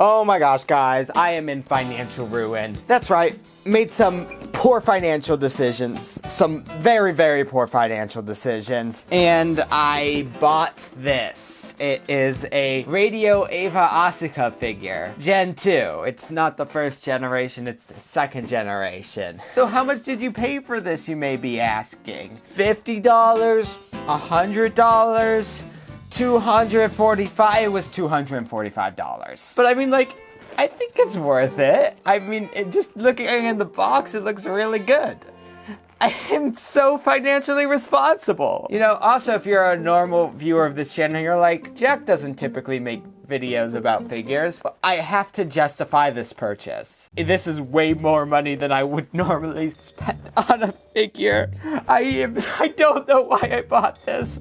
Oh my gosh, guys, I am in financial ruin. That's right, made some poor financial decisions. Some very, very poor financial decisions. And I bought this. It is a RADIO EVA ASUKA figure. Gen 2. It's not the first generation, it's the second generation. So how much did you pay for this, you may be asking? $50? $100? $245. It was $245. But I mean, like, I think it's worth it. I mean, just looking in the box, it looks really good. I am so financially responsible. You know, also, if you're a normal viewer of this channel, you're like, Jack doesn't typically make videos about figures. But I have to justify this purchase. This is way more money than I would normally spend on a figure. I don't know why I bought this.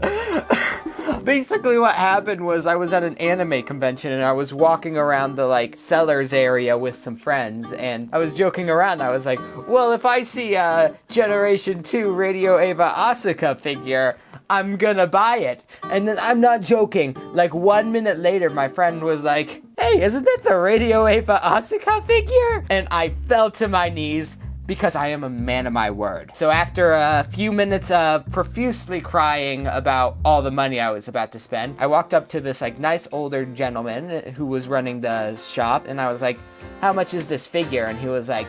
Basically what happened was I was at an anime convention and I was walking around the like sellers area with some friends and I was joking around. I was like, well, if I see a Generation 2 RADIO EVA ASUKA figure, I'm gonna buy it. And then I'm not joking, like 1 minute later my friend was like, hey, isn't that the RADIO EVA ASUKA figure? And I fell to my knees because I am a man of my word. So after a few minutes of profusely crying about all the money I was about to spend, I walked up to this like nice older gentleman who was running the shop and I was like, how much is this figure? And he was like,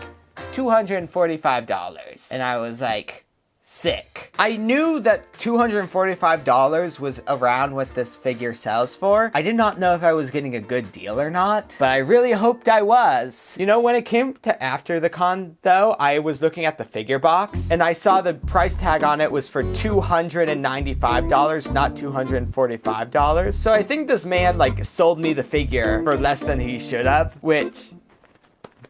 $245. And I was like, sick. I knew that $245 was around what this figure sells for. I did not know if I was getting a good deal or not, but I really hoped I was. You know, when it came to after the con though, I was looking at the figure box and I saw the price tag on it was for $295, not $245. So I think this man like sold me the figure for less than he should have, which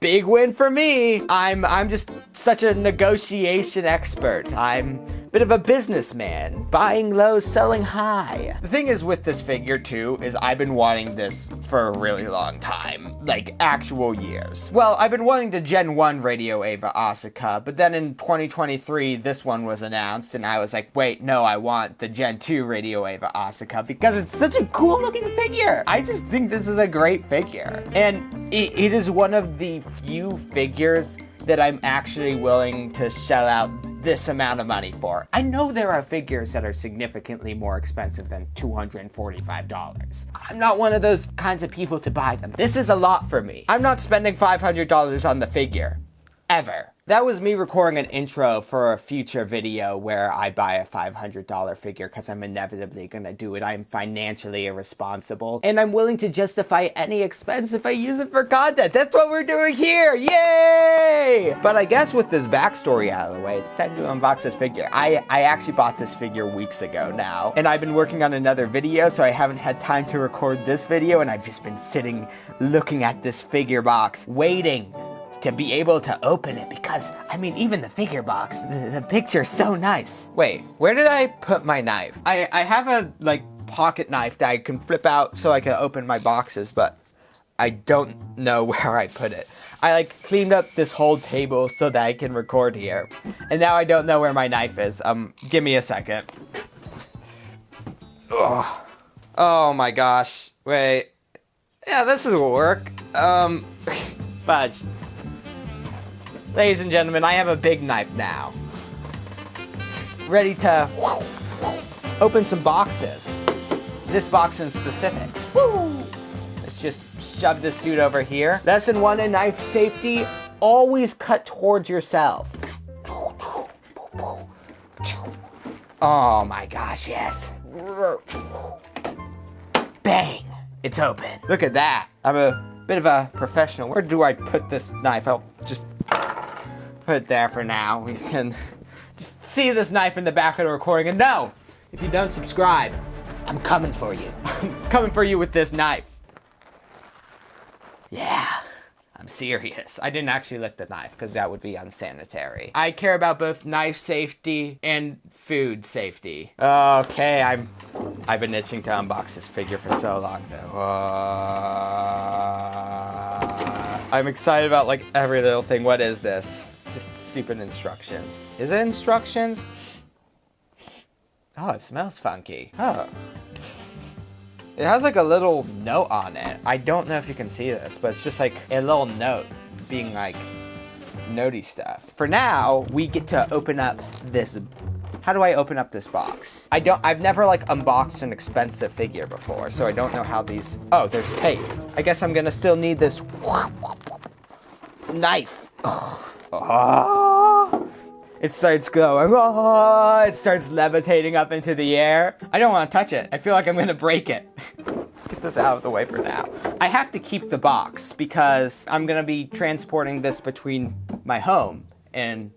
big win for me. I'm just such a negotiation expert. I'm a bit of a businessman, buying low, selling high. The thing is with this figure too, is I've been wanting this for a really long time, like actual years. Well, I've been wanting the Gen 1 RADIO EVA ASUKA, but then in 2023, this one was announced and I was like, wait, no, I want the Gen 2 RADIO EVA ASUKA because it's such a cool looking figure. I just think this is a great figure. And it is one of the few figures that I'm actually willing to shell out this amount of money for. I know there are figures that are significantly more expensive than $245. I'm not one of those kinds of people to buy them. This is a lot for me. I'm not spending $500 on the figure. Ever. That was me recording an intro for a future video where I buy a $500 figure because I'm inevitably gonna do it. I'm financially irresponsible and I'm willing to justify any expense if I use it for content. That's what we're doing here. Yay! But I guess with this backstory out of the way, it's time to unbox this figure. I actually bought this figure weeks ago now and I've been working on another video, so I haven't had time to record this video and I've just been sitting looking at this figure box waiting to be able to open it because, I mean, even the figure box, the picture's so nice. Wait, where did I put my knife? I have a, like, pocket knife that I can flip out so I can open my boxes, but I don't know where I put it. I, like, cleaned up this whole table so that I can record here. And now I don't know where my knife is. Give me a second. Ugh. Oh my gosh. Wait. Yeah, this will work. Fudge. Ladies and gentlemen, I have a big knife now. Ready to open some boxes. This box in specific. Woo! Let's just shove this dude over here. Lesson 1 in knife safety, always cut towards yourself. Oh my gosh, yes. Bang! It's open. Look at that. I'm a bit of a professional. Where do I put this knife? I'll just put it there for now. We can just see this knife in the back of the recording. And no, if you don't subscribe, I'm coming for you. I'm coming for you with this knife. Yeah, I'm serious. I didn't actually lick the knife because that would be unsanitary. I care about both knife safety and food safety. Okay, I've been itching to unbox this figure for so long though. I'm excited about like every little thing. What is this? It's just stupid instructions. Is it instructions? Oh, it smells funky. Oh. It has like a little note on it. I don't know if you can see this, but it's just like a little note being like notey stuff. For now, we get to open up this. How do I open up this box? I've never like unboxed an expensive figure before, so I don't know how these, oh, there's tape. I guess I'm gonna still need this knife. Oh. It starts going, oh, it starts levitating up into the air. I don't want to touch it. I feel like I'm gonna break it. Get this out of the way for now. I have to keep the box because I'm gonna be transporting this between my home and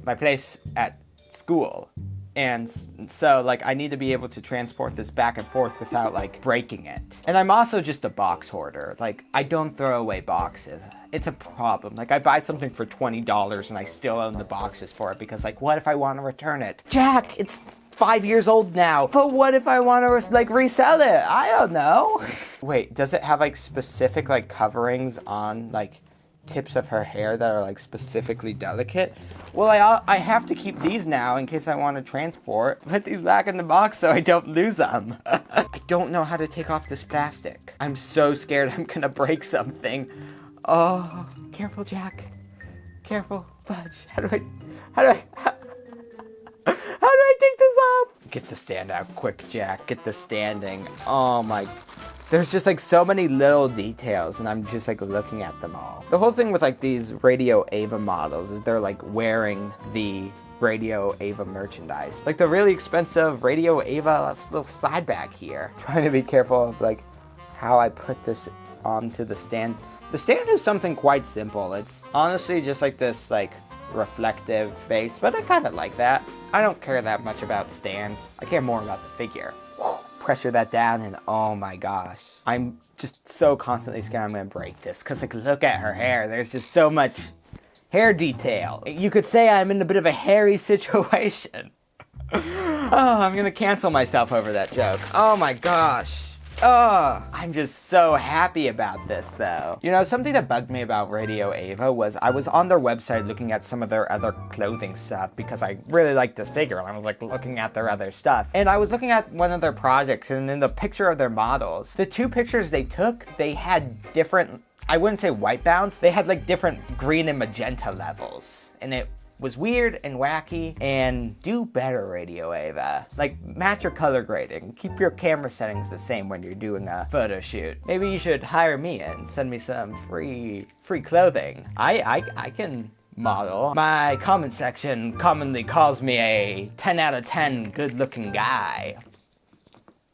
my place at school. And so, like, I need to be able to transport this back and forth without, like, breaking it. And I'm also just a box hoarder. Like, I don't throw away boxes. It's a problem. Like, I buy something for $20 and I still own the boxes for it because, like, what if I want to return it? Jack, it's 5 years old now. But what if I want to, like, resell it? I don't know. Wait, does it have, like, specific, like, coverings on, like, tips of her hair that are like specifically delicate? Well, I have to keep these now in case I want to transport. Put these back in the box so I don't lose them. I don't know how to take off this plastic. I'm so scared I'm gonna break something. Oh, careful, Jack. Careful, Fudge. How do I take this off? Get the stand out quick, Jack. Get the standing. Oh my. There's just like so many little details and I'm just like looking at them all. The whole thing with like these Radio Eva models is they're like wearing the Radio Eva merchandise. Like the really expensive Radio Eva little side bag here. Trying to be careful of like how I put this onto the stand. The stand is something quite simple. It's honestly just like this like reflective base, but I kind of like that. I don't care that much about stands. I care more about the figure. Pressure that down and oh my gosh. I'm just so constantly scared I'm gonna break this because like look at her hair. There's just so much hair detail. You could say I'm in a bit of a hairy situation. Oh, I'm gonna cancel myself over that joke. Oh my gosh. Oh, I'm just so happy about this though. You know, something that bugged me about Radio Eva was I was on their website looking at some of their other clothing stuff because I really liked this figure and I was like looking at their other stuff. And I was looking at one of their projects and in the picture of their models, the two pictures they took, they had different, I wouldn't say white balance, they had like different green and magenta levels. And it was weird and wacky, and do better, Radio Eva. Like, match your color grading. Keep your camera settings the same when you're doing a photo shoot. Maybe you should hire me and send me some free clothing. I can model. My comment section commonly calls me a 10 out of 10 good-looking guy.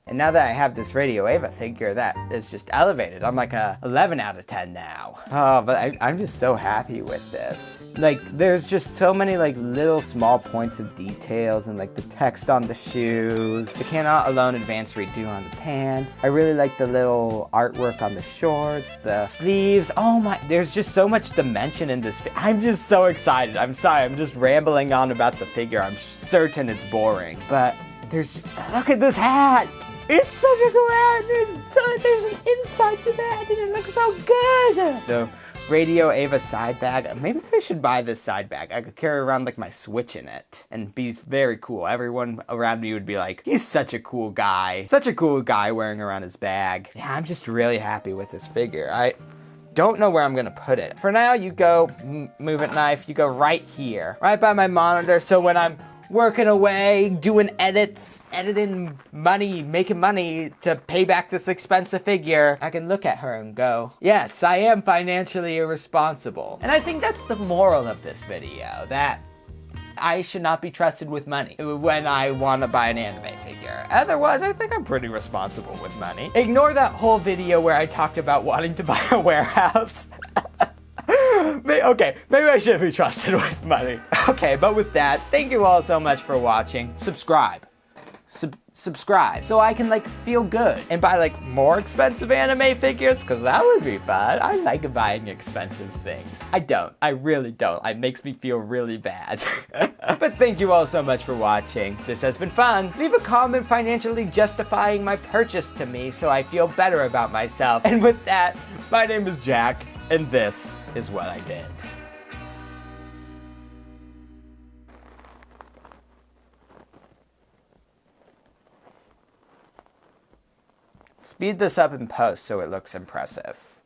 And now that I have this Radio Eva figure, that is just elevated. I'm like a 11 out of 10 now. Oh, but I'm just so happy with this. Like, there's just so many like little small points of details and like the text on the shoes. The cannot alone advance redo on the pants. I really like the little artwork on the shorts, the sleeves. Oh my, there's just so much dimension in this. I'm just so excited. I'm sorry, I'm just rambling on about the figure. I'm certain it's boring. But look at this hat. It's such a cool hat. There's an inside to that and it looks so good. The Radio Eva side bag. Maybe I should buy this side bag. I could carry around like my Switch in it and be very cool. Everyone around me would be like, he's such a cool guy. Such a cool guy wearing around his bag. Yeah, I'm just really happy with this figure. I don't know where I'm gonna put it. For now, you go, move it knife, you go right here. Right by my monitor, so when I'm working away, doing edits, editing money, making money to pay back this expensive figure, I can look at her and go, yes, I am financially irresponsible. And I think that's the moral of this video, that I should not be trusted with money when I want to buy an anime figure. Otherwise, I think I'm pretty responsible with money. Ignore that whole video where I talked about wanting to buy a warehouse. Okay, maybe I shouldn't be trusted with money. Okay, but with that, thank you all so much for watching. Subscribe so I can like feel good and buy like more expensive anime figures, because that would be fun. I like buying expensive things. I really don't. It makes me feel really bad. But thank you all so much for watching. This has been fun. Leave a comment financially justifying my purchase to me so I feel better about myself. And with that, my name is Jack, and this is what I did. speed this up in post so it looks impressive.